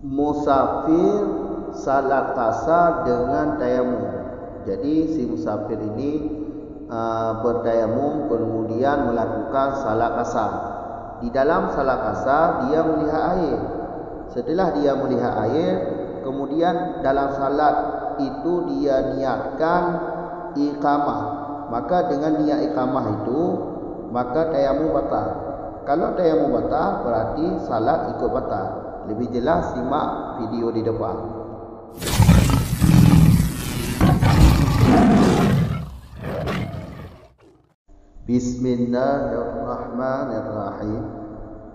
musafir salat kasar dengan tayamum. Jadi si musafir ini bertayamum kemudian melakukan salat kasar. Di dalam salat kasar dia melihat air. Setelah dia melihat air, kemudian dalam salat itu dia niatkan iqamah. Maka dengan niat iqamah itu maka tayamum batal. Kalau tayamum batal berarti salat ikut batal. Lebih jelas simak video di depan. Bismillahirrahmanirrahim.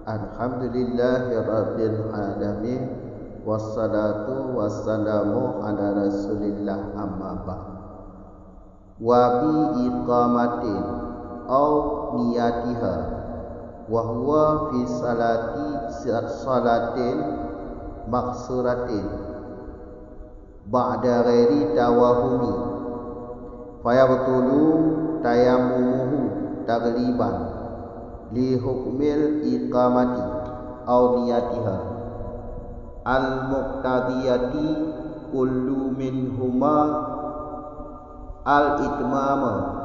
Alhamdulillahirabbil alamin. Wassalatu wassalamu ala Rasulillah, amma ba'd. Wa bi iqamatin au niyatiha wa huwa fi salatin maksuratin ba'da ghairi tawahumi fayabtulu tayammumuhu tagliban li hukmil iqamati au niyatiha al muqtadiyati kullu minhuma al itmama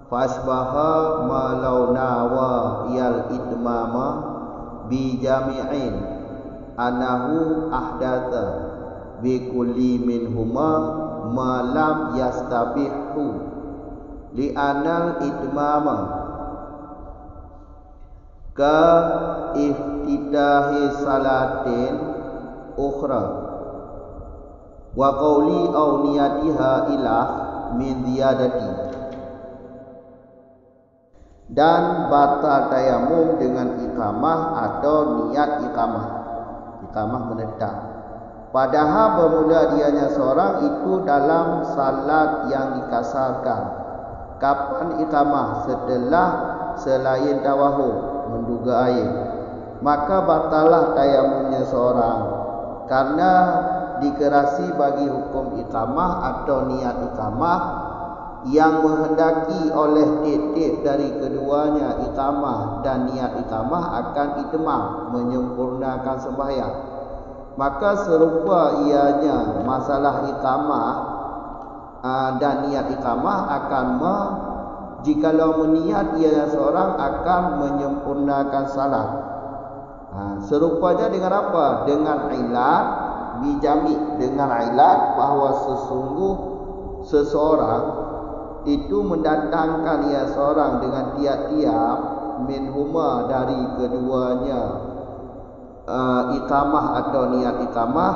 fasbaha ma law nawa yal itmama bi jami'in anahu ahdatha bi kulli minhuma ma lam yastabihu li anal itmama ka iftidahi salatin ukhra wa qawli aw niyatiha ilah min ziyadati. Dan batal tayamum dengan iqamah atau niat iqamah. Iqamah menetap. Padahal bermula dianya seorang itu dalam salat yang dikasarkan. Kapan iqamah? Setelah selain tawahum, menduga air. Maka batallah tayamumnya seorang, karena dikerasi bagi hukum iqamah atau niat iqamah yang menghendaki oleh titik dari keduanya iqamah dan niat iqamah akan itmam, menyempurnakan sembahyang. Maka serupa ianya masalah iqamah dan niat iqamah akan jikalau meniat ianya seorang akan menyempurnakan salat. Serupanya dengan apa? Dengan ilat bijami, dengan ilat bahawa sesungguh seseorang itu mendatangkan ia seorang dengan tiap-tiap minhuma dari keduanya iqamah atau niat iqamah,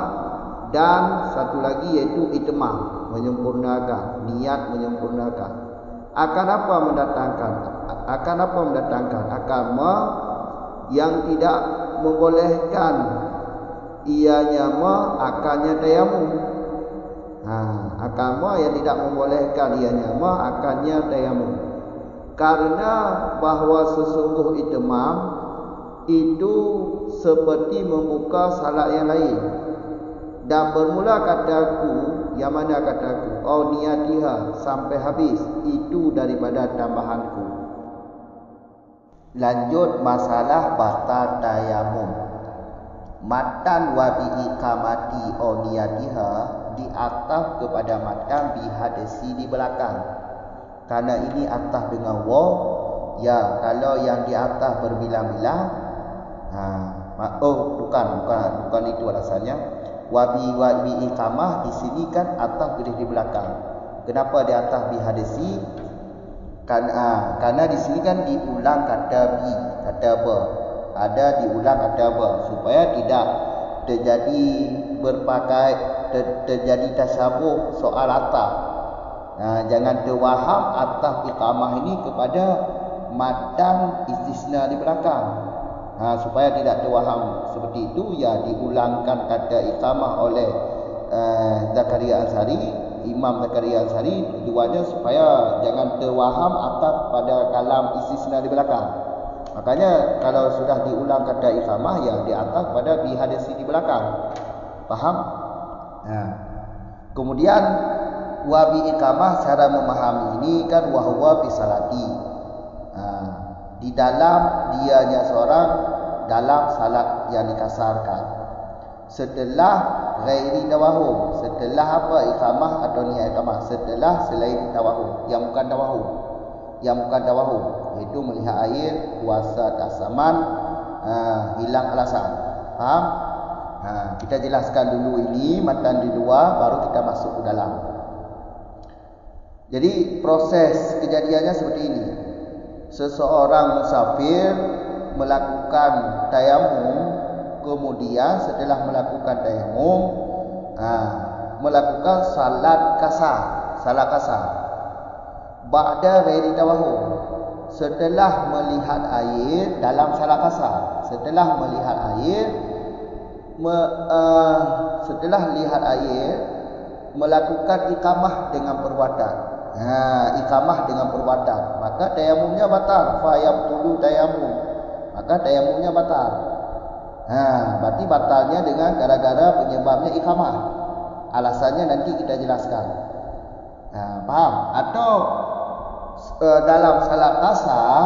dan satu lagi yaitu itmam, menyempurnakan, niat menyempurnakan. Akan apa mendatangkan? Akan yang tidak membolehkan ianya akannya tayamum. Agama yang tidak membolehkan ianya akannya tayamum. Karena bahawa sesungguh itmam itu seperti membuka salat yang lain. Dan bermula kataku, yang mana kataku, au niyatiha, sampai habis, itu daripada tambahanku. Lanjut masalah batal tayamum. Matan wa bi iqamati au niyatiha diataf kepada matan bi hadisi di belakang. Karena ini ataf dengan waw, ya kalau yang di atas berbilang-bilang, bukan itu alasannya. Wa bi iqamah di sini kan ataf boleh di belakang. Kenapa di atas bi hadisi? Karena di sini kan diulang kata bi, kata ba. Ada diulang kata ba supaya tidak terjadi terjadi tasyabuh soal ataf. Jangan terwaham ataf iqamah ini kepada matan istisna di belakang. Supaya tidak terwaham seperti itu, ya diulangkan kata iqamah oleh Zakaria Ansari, Imam Zakaria Ansari, tujuannya supaya jangan terwaham ataf pada kalam istisna di belakang. Makanya kalau sudah diulang kata iqamah, ya di atas pada bi hadisi di belakang. Faham? Kemudian wa bi iqamah, cara memahami ini kan wa huwa fi salati. Di dalam dianya seorang dalam salat yang dikasarkan. setelah ghairi tawahum. Setelah apa? Iqamah atau niat iqamah. Setelah selain tawahum, yang bukan tawahum. Yang bukan tawahum, iaitu melihat air, puasa atas zaman, hilang alasan. Faham? Kita jelaskan dulu ini matan di luar, baru kita masuk ke dalam. Jadi proses kejadiannya seperti ini. Seseorang musafir melakukan tayamum, kemudian setelah melakukan tayamum, melakukan salat kasar. Ba'da ghairi tawahum, setelah melihat air dalam salat kasar. Setelah melihat air, setelah lihat air, melakukan iqamah dengan perbuatan. Iqamah dengan perbuatan, maka tayamumnya batal. Fa yabtulu tayamum, maka tayamumnya batal. Berarti batalnya dengan gara-gara penyebabnya iqamah. Alasannya nanti kita jelaskan. Faham? Atau dalam salat asar,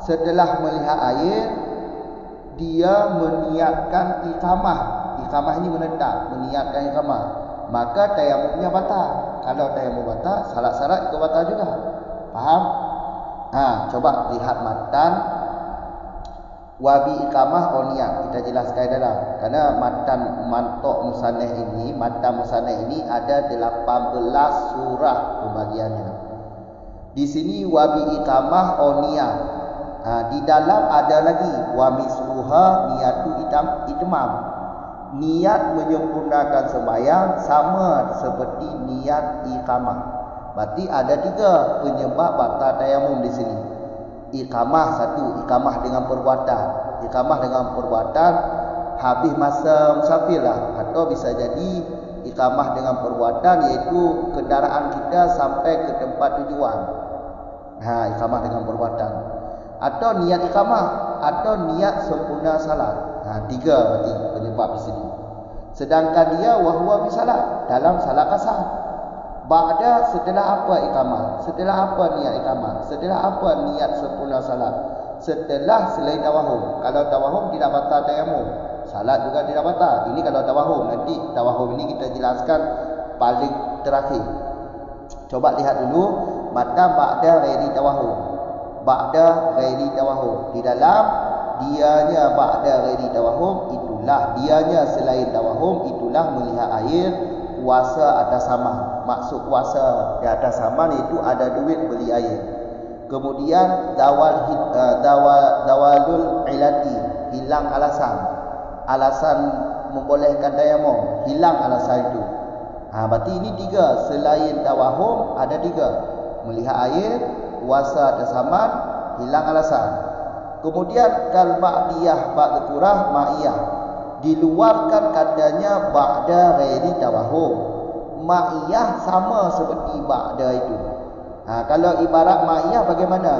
setelah melihat air, dia meniatkan iqamah. Iqamah ini menetap, meniatkan iqamah, maka tayamumnya batal. Kalau tayamum batal, salat-salat itu batal juga. Faham? Coba lihat matan wabi iqamah niat. Kita jelaskan dalam. Karena matan mantok musannaf ini, matan musannaf ini ada 18 surah pembagiannya. Di sini wabi iqamah niat. Di dalam ada lagi wa misluha niyatu itmam. Niat menyempurnakan sembahyang sama seperti niat iqamah. Berarti ada 3 penyebab batal tayamum di sini. Iqamah satu, iqamah dengan perbuatan. Iqamah dengan perbuatan habis masa musafir lah, atau bisa jadi iqamah dengan perbuatan iaitu kendaraan kita sampai ke tempat tujuan. Iqamah dengan perbuatan. Atau niat iqamah, atau niat sempurna salat. 3 berarti penyebab di sini. Sedangkan dia wahwa bisalat, dalam salat kasar. Ba'da, setelah apa iqamah? Setelah apa niat iqamah? Setelah apa niat sempurna salat? Setelah selain tawahum. Kalau tawahum tidak batal tayamum, salat juga tidak batal. Ini kalau tawahum. Nanti tawahum ini kita jelaskan paling terakhir. Coba lihat dulu matan ba'da ghairi tawahum. Ba'da ghairi tawahum. Di dalam dianya ba'da ghairi tawahum, itulah dianya selain tawahum, itulah melihat air, puasa atas zaman. Maksud puasa di atas zaman itu ada duit beli air. Kemudian dawalul ilati, hilang alasan. Alasan membolehkan tayamum, hilang alasan itu. Berarti ini 3. Selain tawahum ada 3. Melihat air, puasa atas zaman, hilang alasan. Kemudian kal ba'diyah, ba'da kurah ma'iyah, diluarkan katanya ba'da ghairi tawahum. Ma'iyah sama seperti ba'da itu. Kalau ibarat ma'iyah bagaimana?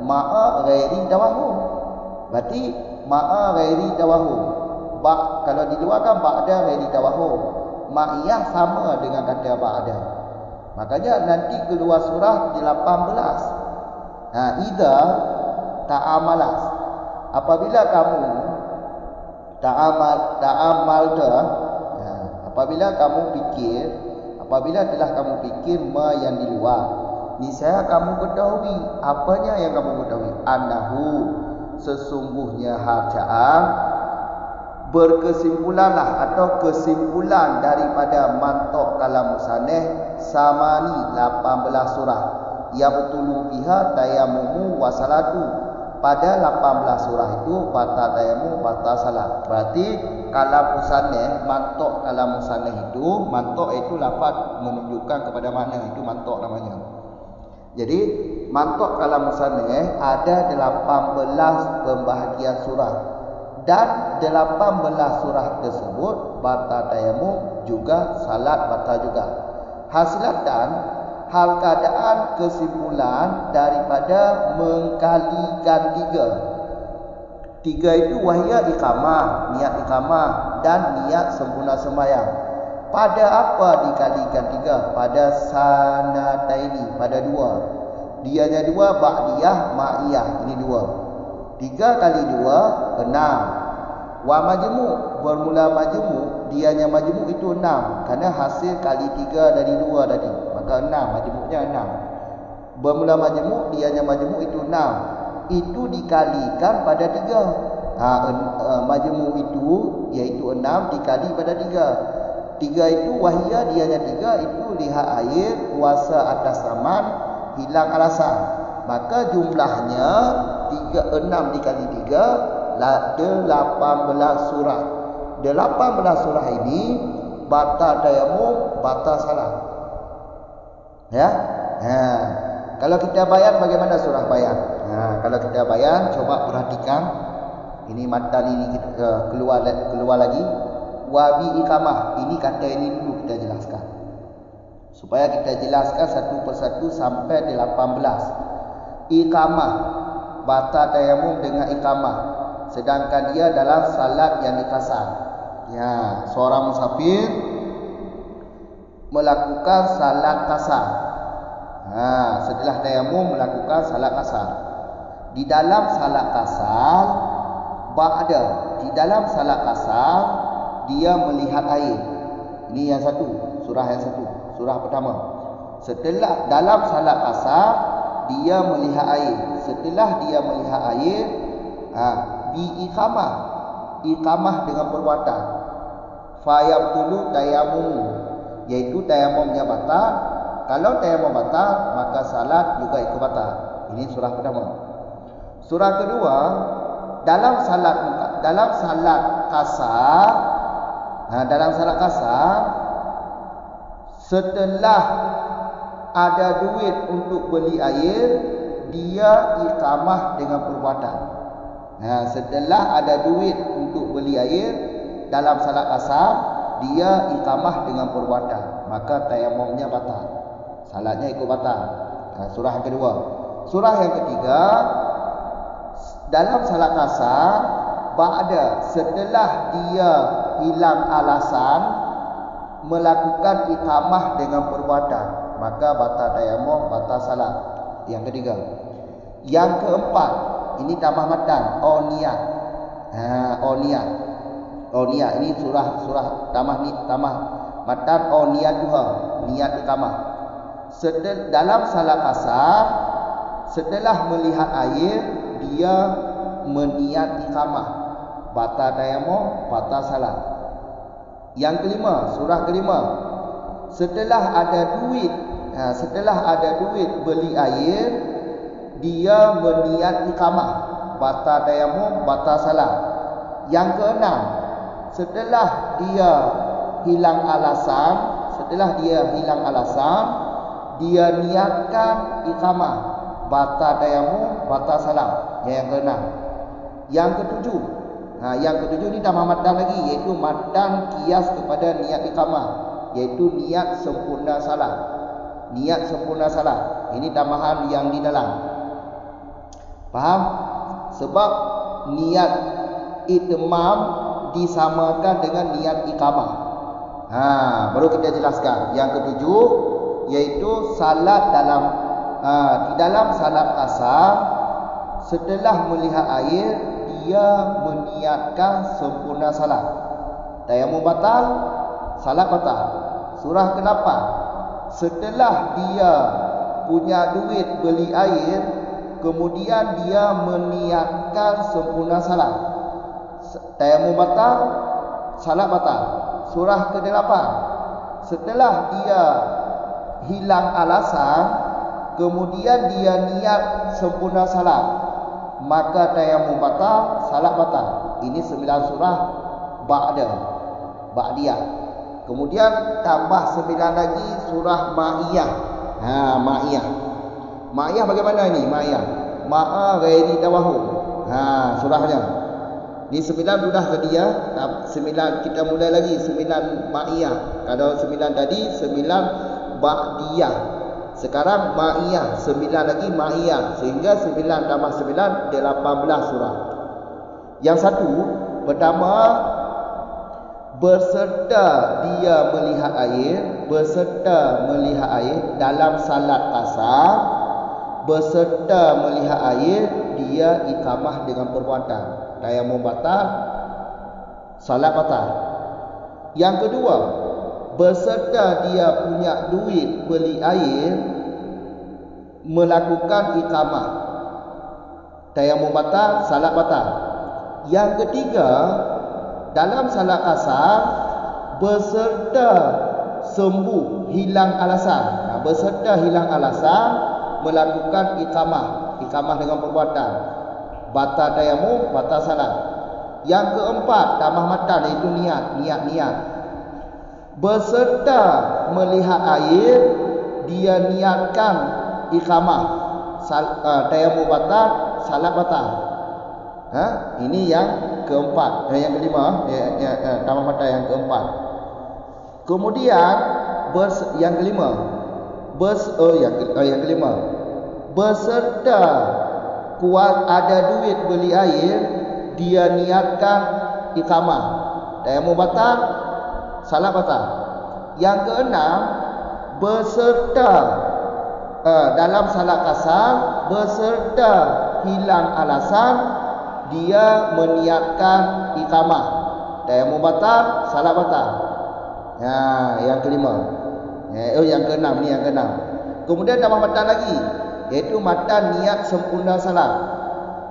Ma'a ghairi tawahum. Berarti ma'a ghairi tawahum. Kalau diluarkan ba'da ghairi tawahum, ma'iyah sama dengan kata ba'da. Makanya nanti keluar surah 18. Idza ta'amalas, apabila kamu ta'amalta, apabila kamu fikir, apabila telah kamu fikir ma yang di luar, niscaya kamu ketahui. Apanya yang kamu ketahui? Annahu, sesungguhnya harcaan, berkesimpulanlah atau kesimpulan daripada mantok kalam musannaf samani 18 surah. Ya betulu biha tayamumu wasalatu. Pada 18 surah itu batal tayamum, batal salat. Berarti kalam musannaf, mantok kalam musannaf itu, mantok itu lafaz menunjukkan kepada mana, itu mantok namanya. Jadi mantok kalam musannaf ada 18 pembahagian surah, dan 18 surah tersebut batal tayamum juga, salat batal juga. Hasilatan hal keadaan kesimpulan daripada mengkalikan 3 itu wahya iqamah, niat iqamah dan niat sempurna sembahyang. Pada apa dikalikan 3? Pada sanataini, pada 2. Dianya 2, ba'diyah, ma'iyah, ini 2. 3 kali 2 6. Wa majmu', bermula majmu', dianya majmu' itu 6 kerana hasil kali 3 dari 2 tadi. Maka 6, majmu'nya 6. Bermula majmu', dianya majmu' itu 6. Itu dikalikan pada 3. Majmu' itu iaitu 6 dikali pada 3. 3 itu wahia, dianya 3 itu lihat air, puasa atas zaman, hilang alasan. Maka jumlahnya 6 dikali 3 ada 18 surah. 18 surah ini batal tayamum, batal salat. Ya. Kalau kita bayan, bagaimana surah bayan? Kalau kita bayan, coba perhatikan. Ini matan ini kita keluar lagi. Wabi iqamah. Ini kata ini dulu kita jelaskan. Supaya kita jelaskan satu persatu sampai 18. Iqamah, batal tayamum dengan iqamah. Sedangkan dia dalam salat yang dikasar. Ya, seorang musafir melakukan salat kasar. Setelah tayamum melakukan salat kasar. Di dalam salat kasar di dalam salat kasar dia melihat air. Ini yang satu, surah yang satu, surah pertama. Setelah dalam salat kasar dia melihat air. Setelah dia melihat air, iqamah dengan perbuatan. Fayabtulu tayamum, yaitu tayamumnya batal. Kalau tayamum batal, maka salat juga ikut batal. Ini surah pertama. Surah kedua, dalam salat kasar, setelah ada duit untuk beli air, dia iqamah dengan perbuatan. Setelah ada duit untuk beli air dalam salat kasar, dia iqamah dengan perbuatan, maka tayamumnya batal, salatnya ikut batal. Surah yang kedua. Surah yang ketiga, dalam salat kasar setelah dia hilang alasan melakukan iqamah dengan perbuatan, maka batal tayamum, batal salat. Yang ketiga. Yang keempat, ini tambah matan, niat. Niat ini surah tambah matan, niat juga, niat iqamah. Dalam salat kasar, setelah melihat air, dia meniat iqamah, batal tayamum, batal salat. Yang kelima, surah kelima, setelah ada duit beli air, dia meniat iqamah, batal tayamum, batal salat. Yang keenam, setelah dia hilang alasan, dia niatkan iqamah, batal tayamum, batal salat. Yang keenam. Yang ketujuh, ini tambah matan lagi, iaitu matan kias kepada niat iqamah, iaitu niat sempurna salat. Niat sempurna salat. Ini tambahan yang di dalam. Faham? Sebab niat itmam disamakan dengan niat iqamah. Baru kita jelaskan. Yang ketujuh, iaitu salat di dalam salat kasar, setelah melihat air, dia meniatkan sempurna salat. Tayamum batal, salat batal. Surah ke-8, setelah dia punya duit beli air, kemudian dia meniatkan sempurna salat. Tayamum batal, salat batal. Surah ke-8, setelah dia hilang alasan, kemudian dia niat sempurna salat, maka tayamum batal, salat batal. Ini 9 surah Ba'diyah. Kemudian tambah 9 lagi surah Ma'iyah. Ma'iyah bagaimana ini? Ma'a ghairi tawahum. Surahnya. Ini 9 sudah tadi ya. 9 kita mulai lagi 9 Ma'iyah. Kalau 9 tadi 9 Ba'diyah. Sekarang Ma'iyah, 9 lagi Ma'iyah, sehingga 9 tambah 9 18 surah. Yang satu, pertama, beserta dia melihat air dalam salat kasar, beserta melihat air dia iqamah dengan perbuatan. Tayamum batal, salat batal. Yang kedua, beserta dia punya duit beli air, melakukan iqamah, tayamum batal, salat batal. Yang ketiga, dalam salat qasar beserta sembuh, hilang alasan. Beserta hilang alasan, melakukan iqamah dengan perbuatan, batal tayamum, batal salat. Yang keempat, tamah matan, itu niat. Beserta melihat air, dia niatkan iqamah, tayamum batal, salat batal. Ini yang keempat, yang kelima, tamah matan yang keempat. Kemudian yang kelima, beserta kuat ada duit beli air, dia niatkan iqamah, tayamum batal, salat batal. Yang keenam, beserta dalam salat qasar beserta hilang alasan, dia meniatkan iqamah, tayamum batal, salat batal. Yang kelima. Yang keenam ni, yang keenam. Kemudian tambah matan lagi, iaitu matan niat sempurna salat.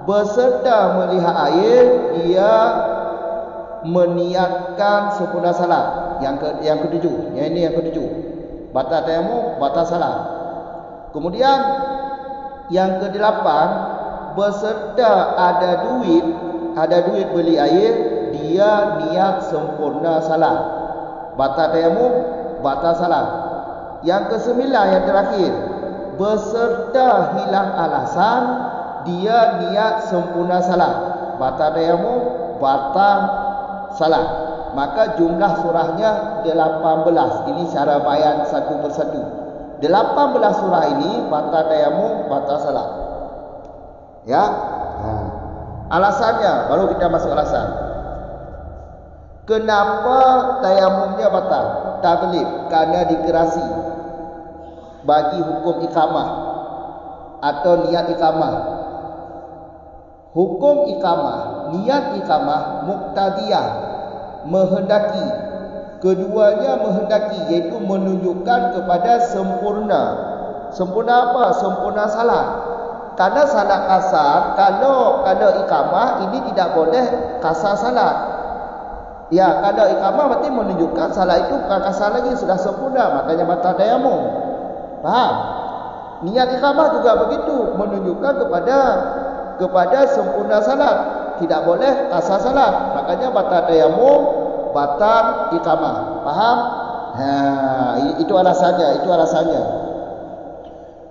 Beserta melihat air, dia meniatkan sempurna salat. Yang ketujuh. Ini yang ketujuh. Batal tayamum, batal salat. Kemudian yang kedelapan, beserta ada duit beli air, dia niat sempurna salat. Batal tayamum, batal salat. Yang kesembilan, yang terakhir, beserta hilang alasan, dia niat sempurna salat. Batal tayamum, batal salat. Maka jumlah surahnya 18. Ini cara bayan satu persatu. 18 surah ini batal tayamum, batal salat. Ya. Alasannya, baru kita masuk alasan. Kenapa tayamumnya batal? Taglib, karena dikerasi bagi hukum iqamah atau niat iqamah. Hukum iqamah, niat iqamah muqtadiyah, menghendaki. Keduanya menghendaki, iaitu menunjukkan kepada sempurna. Sempurna apa? Sempurna salat. Karena salat qasar, kalau iqamah ini tidak boleh qasar salat. Ya, kalau iqamah berarti menunjukkan salat itu bukan qasar lagi, sudah sempurna, makanya batal tayamum. Faham? Niat iqamah juga begitu, menunjukkan kepada sempurna salat, tidak boleh qasar salat, makanya batal tayamum, batal iqamah. Faham? Itu alasannya.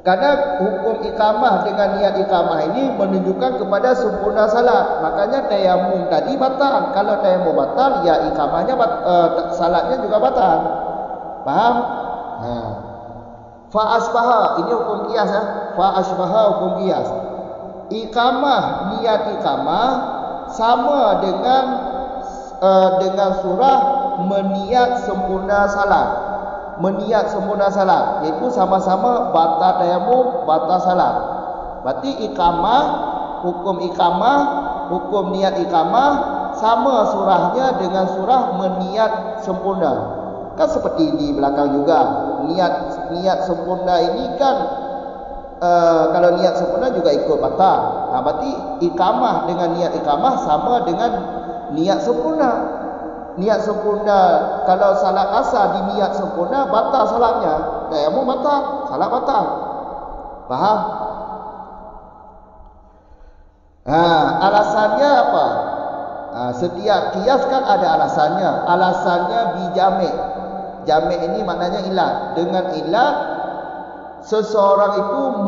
Karena hukum iqamah dengan niat iqamah ini menunjukkan kepada sempurna salat. Makanya tayamum tadi batal. Kalau tayamum batal, ya iqamahnya salatnya juga batal. Faham? Fa asbaha, ini hukum qiyas ya. Fa asbaha hukum qiyas. Iqamah, niat iqamah sama dengan surah meniat sempurna salat. Meniat sempurna salat, iaitu sama-sama batal tayamum, batal salat. Berarti hukum niat iqamah sama surahnya dengan surah meniat sempurna. Kan seperti di belakang juga, niat sempurna ini kan kalau niat sempurna juga ikut batal. Berarti iqamah dengan niat iqamah sama dengan niat sempurna. Niat sempurna, kalau salat qasar di niat sempurna, batal salatnya. Tayamum batal, salat batal. Faham? Alasannya apa? Setiap qiyas kan ada alasannya. Alasannya bijami'. Jami' ini maknanya ilat. Dengan ilat, seseorang itu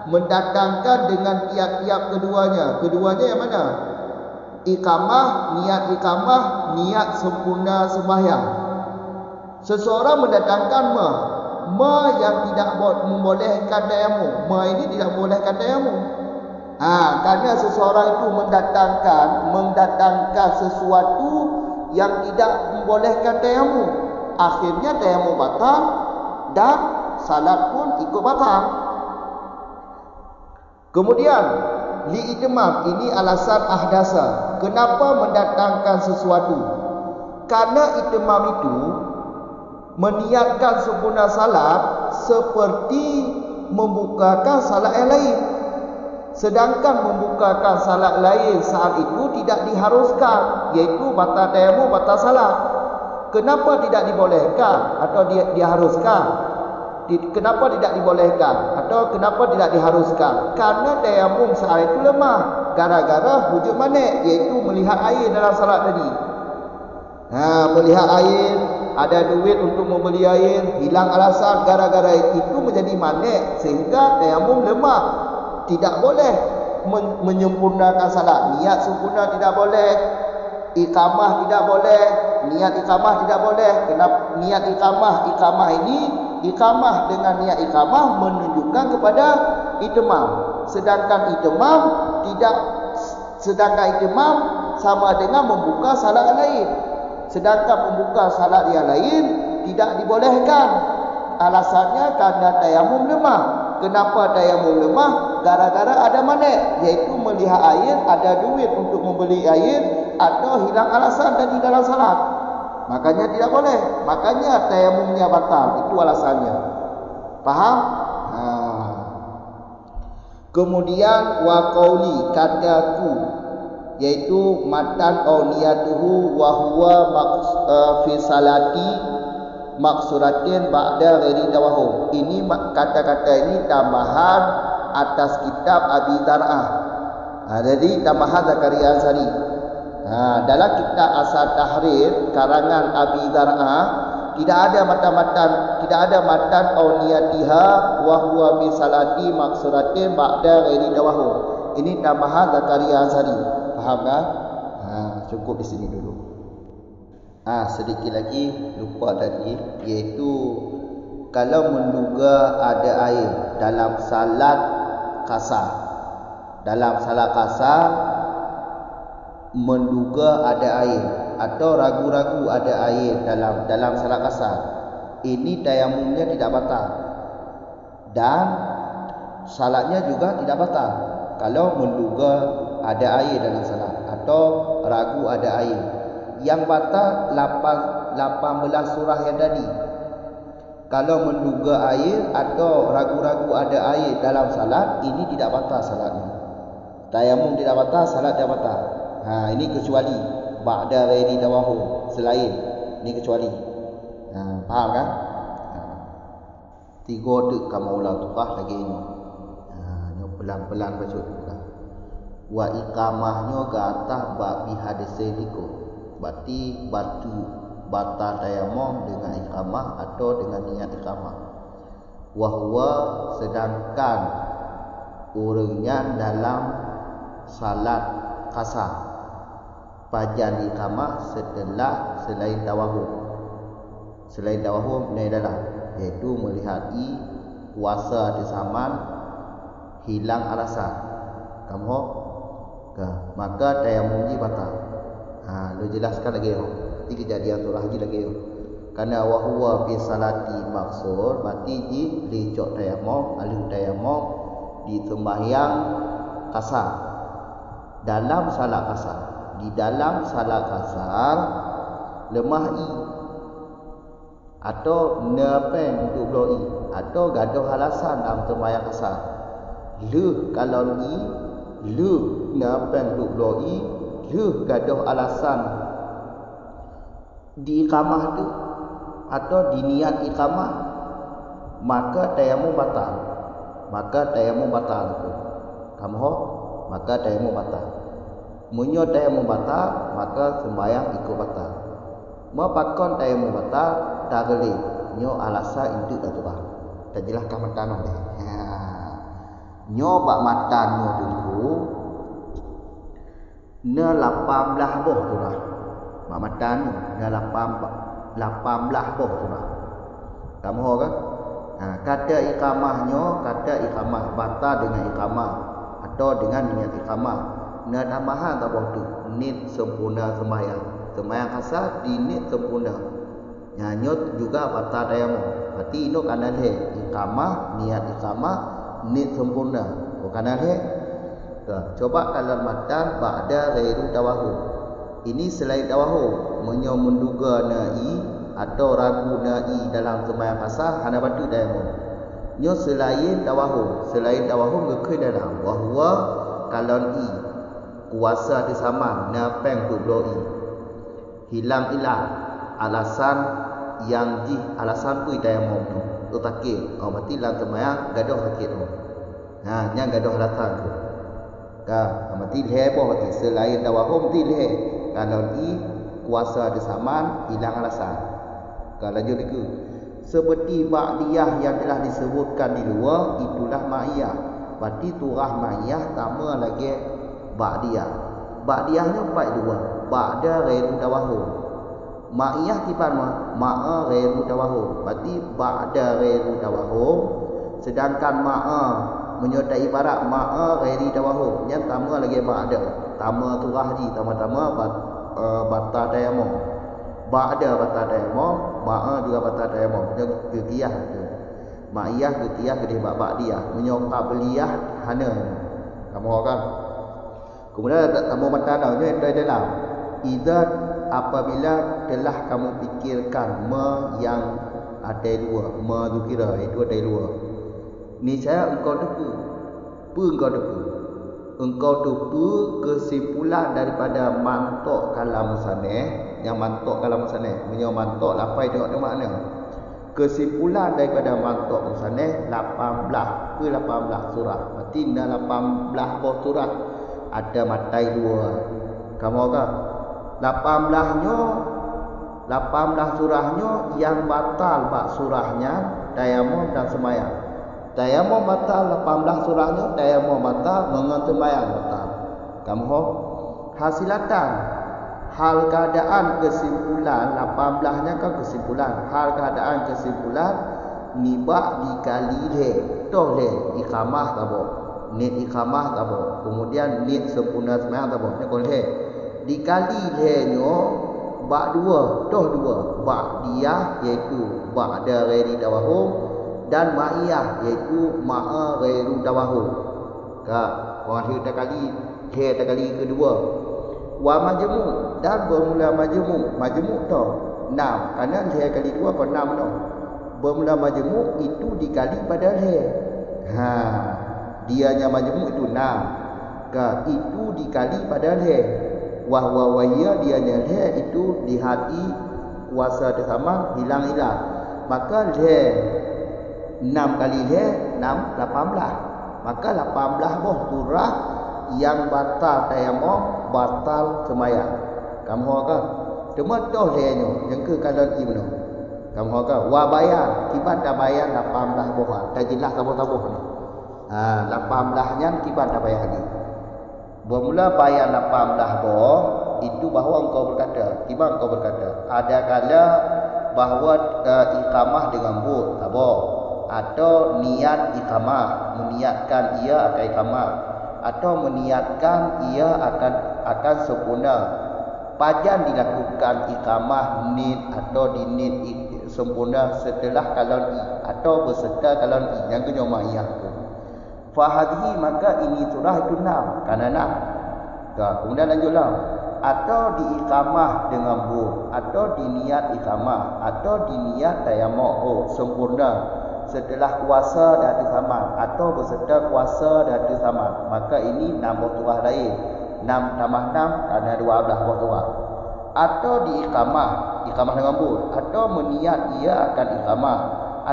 mendatangkan dengan tiap-tiap keduanya. Keduanya yang mana? Iqamah, niat sempurna sembahyang. Seseorang mendatangkan ma yang tidak membolehkan tayamum. Ma ini tidak membolehkan tayamum. Karena seseorang itu mendatangkan sesuatu yang tidak membolehkan tayamum, akhirnya tayamum batal dan salat pun ikut batal. Kemudian li'itmam, ini alasan ahdasa. Kenapa mendatangkan sesuatu? Karena itimam itu meniatkan sempurna salat seperti membukakan salat yang lain. Sedangkan membukakan salat lain saat itu tidak diharuskan, iaitu batal tayamum, batal salat. Kenapa tidak dibolehkan atau diharuskan? Kenapa tidak dibolehkan atau kenapa tidak diharuskan? Karena tayamum saat itu lemah gara-gara wujud manik, iaitu melihat air dalam salat tadi. Melihat air, ada duit untuk membeli air, hilang alasan gara-gara itu menjadi manik sehingga tayamum lemah. Tidak boleh menyempurnakan salat. Niat sempurna tidak boleh. Iqamah tidak boleh. Niat iqamah tidak boleh. Kenapa niat iqamah? Iqamah ini, iqamah dengan niat iqamah menunjukkan kepada itimam. Sedangkan itimam sama dengan membuka salat yang lain. Sedangkan membuka salat yang lain tidak dibolehkan. Alasannya karena tayamum lemah. Kenapa tayamum lemah? Gara-gara ada manik, iaitu melihat air, ada duit untuk membeli air, atau hilang alasan tadi dalam salat. Makanya tidak boleh. Makanya tayamumnya batal. Itu alasannya. Faham? Kemudian wa qauli, kataku, yaitu matan au niyatuhu wa huwa fi salati maksuratin ba'da ghairi tawahum. Ini kata-kata ini tambahan atas kitab Abi Dar'ah. Jadi tambahan Zakaria Ansari. Dalam kitab Asal Tahrir karangan Abi Dar'ah tidak ada matan auniyatiha wa huwa bi salati maksuratin ba'da ghairi tawahum. Ini tambahan Zakaria Ansari. Faham kan? Cukup di sini dulu. Sedikit lagi lupa tadi, iaitu kalau menduga ada air dalam salat qasar. Dalam salat qasar menduga ada air atau ragu-ragu ada air dalam salat qasar. Ini tayamumnya tidak batal. Dan salatnya juga tidak batal kalau menduga ada air dalam salat atau ragu ada air. Yang batal 18 surah yang tadi. Kalau menduga air atau ragu-ragu ada air dalam salat, ini tidak batal salatnya. Tayamum tidak batal, salat tidak batal. Ini kecuali ba'da ghairi tawahum, selain ini kecuali. Faham kan? 3 dek kamu ulang tukah lagi ini. Pelan-pelan baca tu. Wa iqamahnya ke atas bab bihadise diko. Berarti batu batal tayamum dengan iqamah atau dengan niat iqamah. Wahwa sedangkan urangnya dalam salat qasar pajan iqamah setelah selain tawahum. Selain tawahum ni adalah iaitu melihat puasa di zaman hilang alasan. Kamu maka tayamum batal. Lu jelaskan lagi ini kejadian surah lagi. Karena wahwa fi salati maksur, berarti di cok tayamum, alih tayamum di sembahyang qasar. Dalam salat qasar. Di dalam salat qasar lemah atau nepen untuk bloi atau gaduh alasan dalam sembahyang qasar. Kalau nepen untuk bloi gaduh alasan di iqamah tu atau di niat iqamah, maka tayamum batal. Maka tayamum batal. Munyo tayamum batal, maka sembahyang ikut batal. Mapakon tayamum batal, tak boleh. Nyo alasan itu dah tu bah. Tak jelaskan matan deh. Nyo bak matan nyo dulu. Ne 18 boh tu lah. Mak matan ne 18 boh tu lah. Kamu tahu kan? Kata iqamahnya, batal dengan iqamah atau dengan niat iqamah. Ne tambahan tak boh tu. Nit sempurna sembahyang. Sembahyang qasar di nit sempurna. Nyanyut juga batal tayamum. Berarti ini kanan he iqamah, niat iqamah, nit sempurna. Kanan he. Coba kalau matan ba'da ghairu tawahum. Ini selain tawahum, menduga na'i atau ragu na'i dalam sembahyang qasar hana batu tayamum. Nyo selain tawahum ke dalam bahwa kalau i kuasa di saman napeng tu bloi. Hilang ilah alasan yang alasan tu tayamum tu. Utakir. Berarti dalam sembahyang gaduh sakit tu. Yang gaduh alasan tu. Berarti leh berarti selain tawahum ti leh. Kalau i kuasa di saman hilang alasan. Lanjut itu. Seperti ba'diyah yang telah disebutkan di luar, itulah ma'iyah. Berarti turah ma'iyah sama lagi ba'diyah. Ba'diyahnya baik dua. Ba'da ghairu tawahum. Ma'iyah tiban ma'a ghairu tawahum. Berarti ba'da ghairu tawahum. Sedangkan ma'a menyertai ibarat ma'a ghairi tawahum. Yang tama lagi ba'da. Tama turah di. Tama-tama batal tayamum. Ba'da batal tayamum, ma'a juga batal tayamum. Dia gegiyah tu. Ma'iyah gegiyah kedih ba'diyah. Menyokap beliyah hana. Kamu kan? Kemudian kamu matana ni dalam. Idza apabila telah kamu fikirkan yang ada dua, tu kira itu ada dua. Ni saya engkau tepu. Engkau tepu. Engkau tepu kesimpulan daripada mantok kalam musaneh. Yang mantok kalam musaneh, mantok lapai tengok mana. Kesimpulan daripada mantok musaneh 18 surah. Berarti 18 buah surah ada matai dua. Kamu kan 18 surahnya yang batal surahnya tayamum dan sembahyang. Tayamum batal 18 surahnya, tayamum batal, mengenai sembahyang batal. Kamu hasilatan hal keadaan kesimpulan 18-nya kan kesimpulan. Hal keadaan kesimpulan nibak dikali le. Toh le iqamah tabo. Nit iqamah tabo. Kemudian nit sempurna sembahyang tabo. Ni kon le. Dikali le nyo bak dua, toh dua. Ba'diyah iaitu ba'da ghairi tawahum dan ma'iyah iaitu ma'a ghairu tawahum. Orang kita kali kedua. Wa majmu' dan bermula majmu' tu 6 kerana dia kali 2 kau 6 tu. Bermula majmu' itu dikali pada dia. Dianya majmu' itu 6. Itu dikali pada dia. Wa dianya dia itu di hati kuasa sama hilang. Maka dia 6 kali dia 6 18. Maka 18 buah surah yang batal tayamum, batal sembahyang. Kamu kan? Cuma toh lehnya yang ke kalau ibnu. Kamu kan? Wa bayan, kibat dah bayan 18 buah. Tak jelas tabuh-tabuh ni. 18-nya kibat dah bayan ni. Bermula bayan 18 buah itu bahawa engkau berkata, tiba engkau berkata, ada kala bahawa iqamah dengan but, tabah. Atau niat iqamah, meniatkan ia akan iqamah. Atau meniatkan ia akan sempurna. Pajan dilakukan iqamah nit atau dinit sempurna setelah kalon i atau beserta kalon i yang kena ma'iyah tu. Fahadhi maka ini surah itu 6 kerana 6. Kemudian lanjutlah. Atau diiqamah dengan bu, atau diniat iqamah, atau diniat tayammum sempurna setelah kuasa dah disaman atau beserta kuasa dah disaman. Maka ini 6 buah surah lain. 6 tambah 6 kerana 12 buah surah. Atau diiqamah dengan bu, atau meniat ia akan iqamah,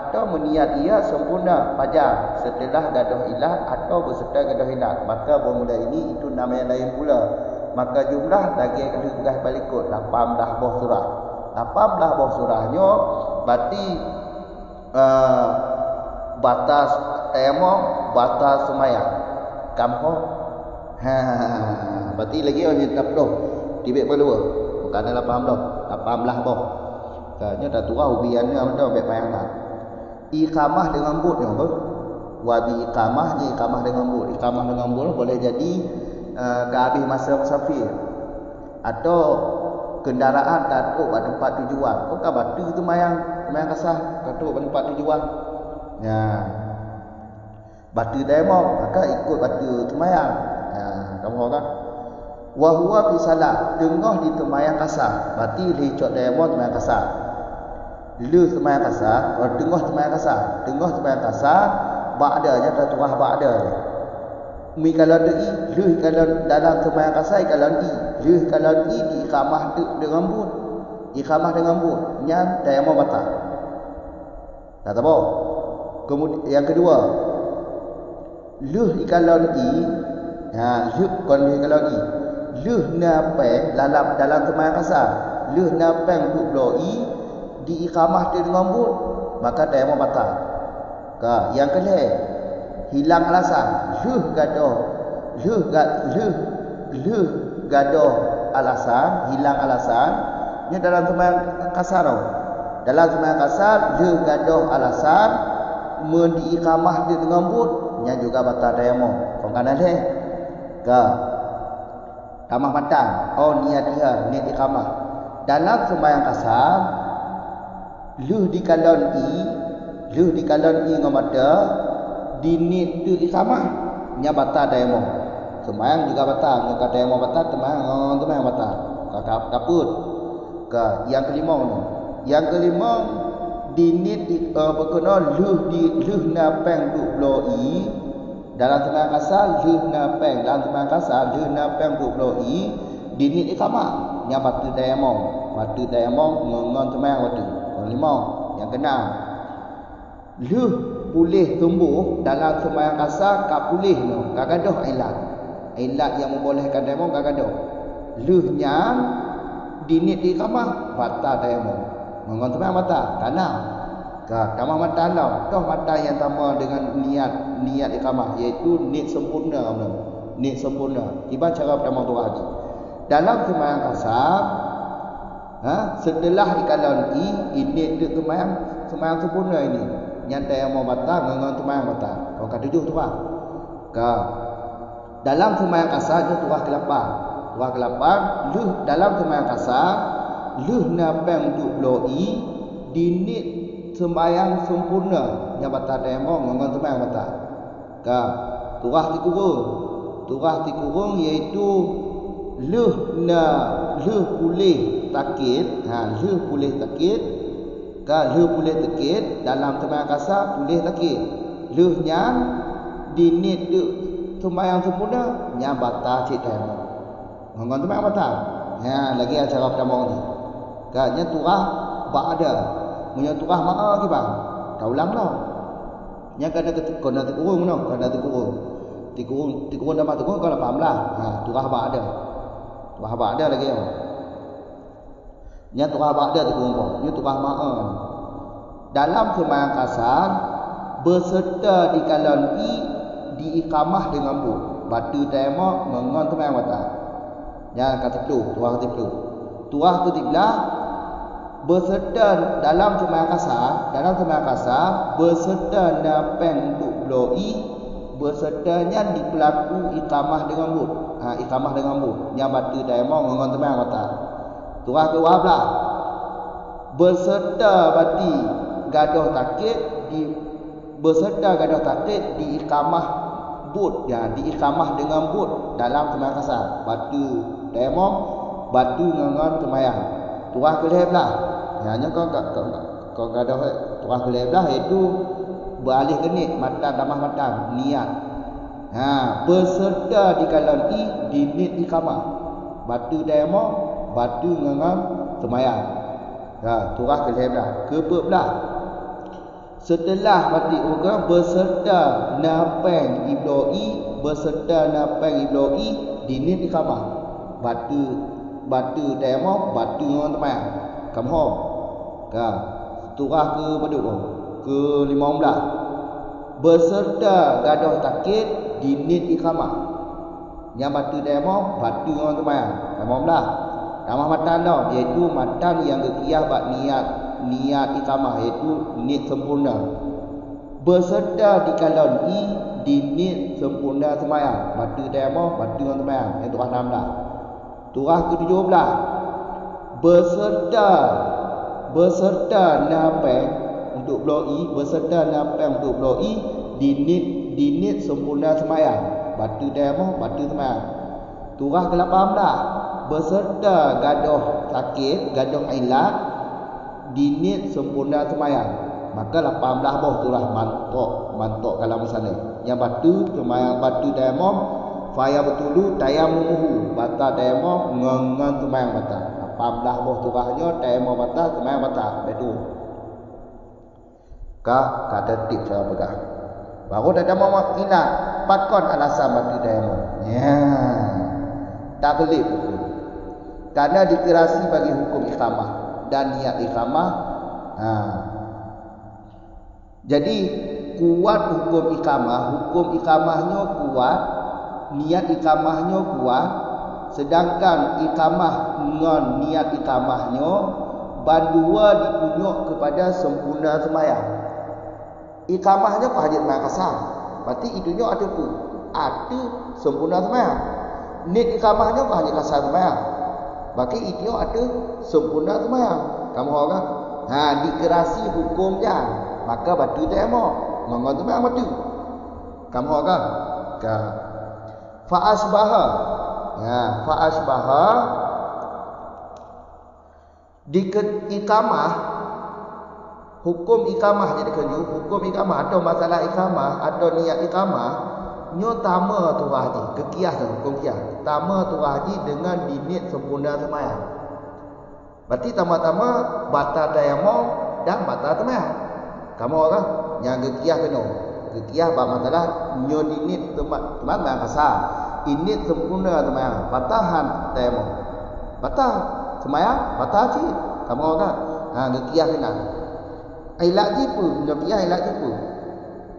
atau meniat ia sempurna pajar setelah gaduh ilat atau beserta gaduh ilat. Maka bermula ini itu nama yang lain pula. Maka jumlah lagi akan ditugas balikut 18 buah surah. 18 buah surahnya berarti batas tayamum, batas sembahyang. Kamu berarti lagi orang tak perlu tibik perlu. Bukan 18 boh. Katanya dah tua ubiannya ada baik bayangan. Iqamah dengan but ni apa? Wa bi iqamah dengan but. Iqamah dengan but boleh jadi ke habis masa musafir atau kendaraan katuk pada tempat tujuan. Kau kan batu tu mayang kasar katuk pada tempat tujuan. Batu tayamum maka ikut batu semayang. kamu kan? Wa huwa fi salat, tengah di temayang kasar. Berarti li cok demo temayang kasar. Lu temayang kasar, tengah temayang kasar. Tengah temayang kasar, ba'da je dah turah ba'da je. Mi kalau i, lu kalau dalam temayang kasar kalau i. Lu kalau i di iqamah dengan but. Iqamah dengan but, nya demo batal. Kata apa? Kemudian yang kedua, lu kalau i, lu kon lu kalau i. Luh napeng dalam temayang kasar, luh napeng duk bloi di iqamah dia dengan but, maka dia mau batal. Yang kedua, hilang alasan, luh gadoh alasan, hilang alasan. Ini dalam temayang kasar tau. Dalam temayang kasar, luh gadoh alasan di iqamah dia dengan but, nya juga batal dia mau. Kau kan ada? Tamah matan, niat iqamah. Dalam sembahyang kasar, luh di kalon i ngomada di niat tu iqamah, nya batal demo. Sembahyang juga batal, ngaka demo batal, sembahyang batal. Kaput. Yang kelima ni. Yang kelima di niat berkena luh napeng duk bloi. Dalam sembahyang kasar, luh napeng. Dalam sembahyang kasar, luh napeng duk bloi. Dinit iqamah. Yang batu dayamong. Batu dayamong mengon sembahyang batu. Yang lima. Yang keenam. Luh pulih tumbuh dalam sembahyang kasar, kak pulih no. Kak gaduh ilat. Ilat yang membolehkan dayamong kak gaduh. Luhnya dinit iqamah, batal dayamong. Mengon sembahyang batal. Tanam. Tamah matan lah. Toh matan yang tambah dengan niat iqamah, iaitu niat sempurna. Niat sempurna. Ibarat cara pertama tu lagi. Dalam sembahyang kasar, setelah ikalon niat tu sembahyang sempurna ini. Nyata yang mau batal dengan sembahyang batal. Kau kata tujuh tu lah. Dalam sembahyang kasar itu turah ke-8. Turah ke-8, luh dalam sembahyang kasar, luh napeng duk bloi dinit sembahyang sempurna yang batal demo dengan sembahyang batal. Turah tikurung iaitu luh pulih takit, luh pulih takit dalam sembahyang kasar pulih takit. Luhnya dinit tu sembahyang sempurna yang batal cik demo. Dengan sembahyang batal. Lagi acara pertama ni. Nya turah ba'da. Punya turah ma'a ke bang? Kau ulang lah. Yang kena tikurung no, kena tikurung. Tikurung dalam tikurung kau dah faham lah. Turah ba'da. Turah ba'da lagi ya. Yang turah ba'da tikurung kau. Ini turah ma'a. Dalam sembahyang kasar berserta di kalon di iqamah dengan bu. Batu tema mengon sembahyang batal. Yang kata flu, turah kata flu. Turah tu tiblah berserta dalam sembahyang kasar berserta napeng duk bloi, bersertanya di pelaku iqamah dengan but. Iqamah dengan but. Yang batu demo mengon sembahyang batal. Turah keluar pula. Berserta bati gaduh takit di iqamah but. Di iqamah dengan but dalam sembahyang kasar. Batu demo, batu mengon sembahyang. Turah kelih pula. Hanya kau ada turah kelih pula, iaitu beralih ke niat matan tambah matan niat. Berserta di kalon di niat iqamah. Batu demo, batu mengon sembahyang. Turah kelih pula. Kepa pula. Setelah batik uga berserta napeng ibloi, di niat iqamah. Batu demo, batu mengon sembahyang. Kamu turah ke pada ke-15 berserta gaduh takit di niat iqamah. Yang batu demo, batu dengan sembahyang. Kamu tambah matan dah, iaitu matan yang gekiyah bak niat iqamah, iaitu niat sempurna. Berserta di kalon di niat sempurna sembahyang. Batu demo, batu dengan sembahyang. Yang turah 16. Turah ke-17 berserta napeng untuk bloi di niat sempurna sembahyang. Batu demo, batu sembahyang. turah ke-18 beserta gaduh sakit, gaduh ilat dinit sempurna sembahyang. Maka 18 boh turah mantok kalau misalnya yang batu sembahyang batu tayamum faya betulu tayamumuhu batal tayamum ngengan sembahyang batal. 18 boh turahnya tayamum batal sembahyang batal. Betul. Kata tip saya pegang. Baru dah mau ingat pakon alasan batu tayamum. Ya. Tak boleh hukum. Karena dikirasi bagi hukum iqamah dan niat iqamah. Jadi kuat hukum iqamahnya kuat, niat iqamahnya kuat, sedangkan iqamah dengan niat iqamahnya bandua ditunjuk kepada sempurna sembahyang. Iqamahnya apa hajat sembahyang kasar. Berarti itunya ada apa? Ada sempurna sembahyang. Niat iqamahnya apa hajat kasar sembahyang. Berarti itu ada sempurna sembahyang. Kamu tahu kan? Dikerasi hukumnya. Maka batu tayamum mengon sembahyang batu. Kamu tahu kan? Fa asbaha di iqamah, hukum iqamah jadi kerja, hukum iqamah atau masalah iqamah atau niat iqamah nyo tama tu haji kekias hukum kias tama tu haji dengan dinit sempurna sembahyang. Berarti tama-tama batal tayamum dan batal sembahyang. Kamu orang yang kekias kena kekias bab masalah nyo dinit sembahyang kasar init sempurna sembahyang batahan tayamum batal sembahyang batal haji. Kamu orang kekias kena ilat jipu, nyabiah ilat jipu.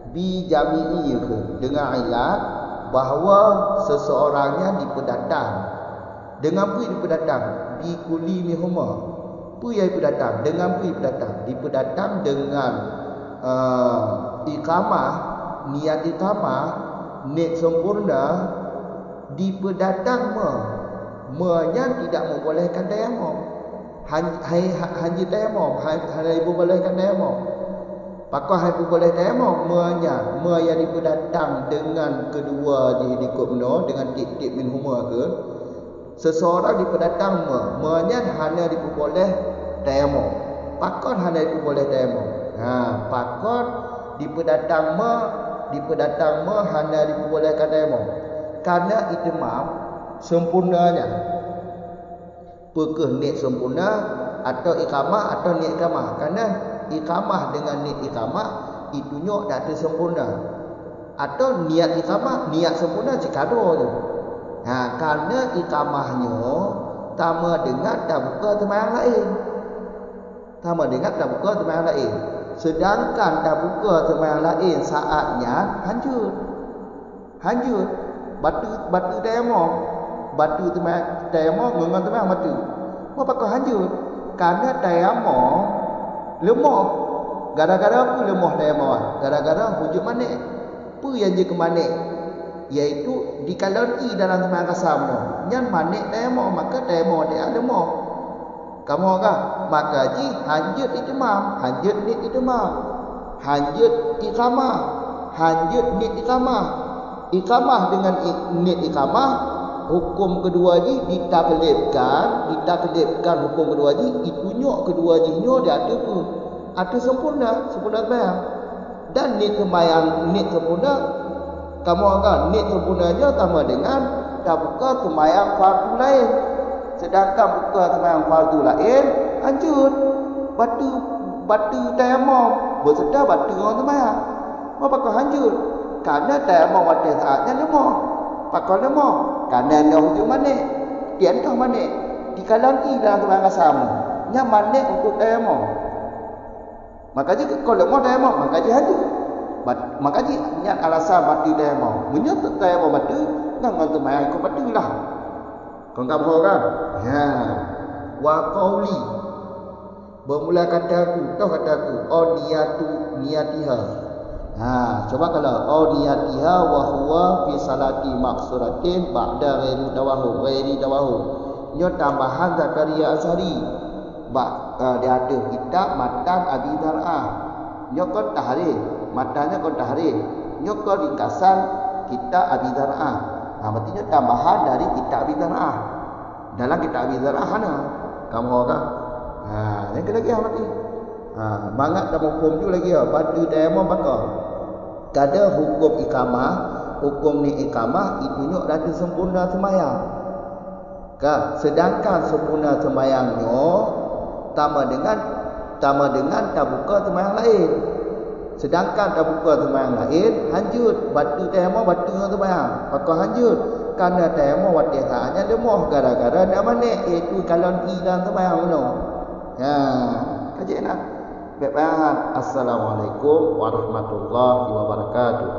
Bi jami'i ke dengan ilat bahawa seseorangnya dipedatang. Dengan apa dipedatang? Bi kuli mihuma. Apa yang dipedatang? Dengan apa dipedatang? Dipedatang dengan iqamah, niat iqamah, niat sempurna dipedatang nya tidak membolehkan tayamum. Haji tayamum, hanya dibolehkan tayamum. Pakar hanya boleh tayamum, yang dipedatang dengan kedua dikut benda dengan tip-tip min huma ke. Seseorang dipedatang nya hanya diboleh tayamum. Pakar hanya diboleh tayamum. Pakar dipedatang hanya dibolehkan tayamum. Karena itimam sempurnanya pekeh niat sempurna atau iqamah atau niat iqamah. Karena iqamah dengan niat iqamah itunya dah sempurna. Atau niat iqamah, niat sempurna cikado tu. Karena iqamahnya tama dengan dah buka sembahyang lain. Tama dengan dah buka sembahyang lain. Sedangkan dah buka sembahyang lain saatnya hancur. Batu tayamum. Batu tayamum dengan sembahyang batu. Apa kau hancur? Karena tayamum lemah. Gara-gara apa lemah tayamum? Gara-gara wujud manik. Apa yang dia ke manik? Iaitu dikalori dalam sembahyang kasar. Yang manik tayamum, maka tayamum dia lemah. Kamu kan? Maka ji hanjut itimam, hanjut niat itimam, hanjut iqamah, hanjut niat iqamah. Iqamah dengan niat iqamah, hukum kedua ni ditaklifkan hukum kedua ni itunya kedua jinnya dia ada apa? Ada sempurna sembahyang. Dan niat sembahyang, niat sempurna kamu kan niat sempurnanya sama dengan dah buka sembahyang fardu lain. Sedangkan buka sembahyang fardu lain hancur. Batu tayamum berserta batu orang sembahyang. Apa kau hancur? Karena tayamum pada saatnya lemah. Pakar lemah. Karena dia hujung manik. Dia entah manik. Dikalori dalam sembahyang kasar. Yang manik untuk tayamum. Maka jika kau lemah tayamum, maka dia hancur. Maka dia niat alasan batu tayamum. Menyebut tayamum batu, dengan sembahyang kau batu lah. Kau kamu kan? Wa qauli. Bermula kataku, tahu kataku, niatiha. Coba kalau niatiha wa huwa fi salati maksuratin ba'da ghairi dawahu. Nyo tambahan Zakaria Azhari. Dia ada kitab matan Abi Dar'ah. Nyo kon tahrir, matanya kon tahrir. Nyo kon ringkasan kitab Abi Dar'ah. Maksudnya tambahan dari kitab bidarah. Dalam kitab bidarah mana? Kamu kan? Yang lagi mati. Mangat dan hukum tu lagi batu dayamah bakar. Kada hukum ikamah, hukum ni ikamah itu rata sempurna sembahyang. Sedangkan sempurna sembahyangnya tambah dengan tak buka sembahyang lain. Sedangkan tak buka sembahyang lain hanjut batu tayamum batu dengan sembahyang. Maka hanjut kerana tayamum hanya lemah gara-gara dak manik iaitu kalau hilang sembahyang no. Kajian nak. Baik, assalamualaikum warahmatullahi wabarakatuh.